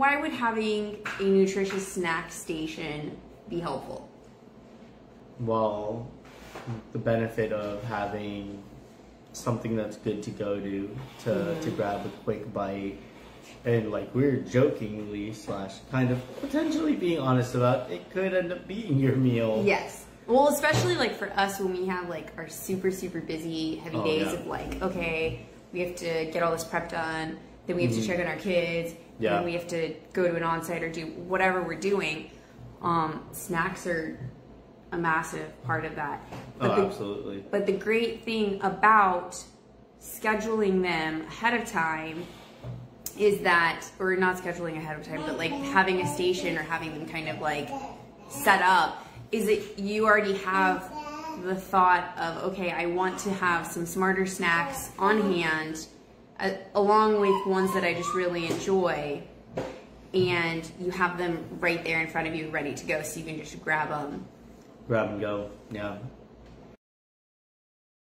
why would having a nutritious snack station be helpful? Well, the benefit of having something that's good to go to grab a quick bite, and like we're jokingly / kind of potentially being honest about, it could end up being your meal. Yes. Well, especially like for us when we have like our super busy heavy days of like, okay, we have to get all this prep done, then we have to check on our kids, and then we have to go to an on-site or do whatever we're doing. Snacks are a massive part of that. But Absolutely. But the great thing about scheduling them ahead of time is that, or not scheduling ahead of time, but like having a station or having them kind of like set up, is that you already have the thought of, okay, I want to have some smarter snacks on hand, along with ones that I just really enjoy, and you have them right there in front of you ready to go, so you can just grab them. Grab and go, yeah.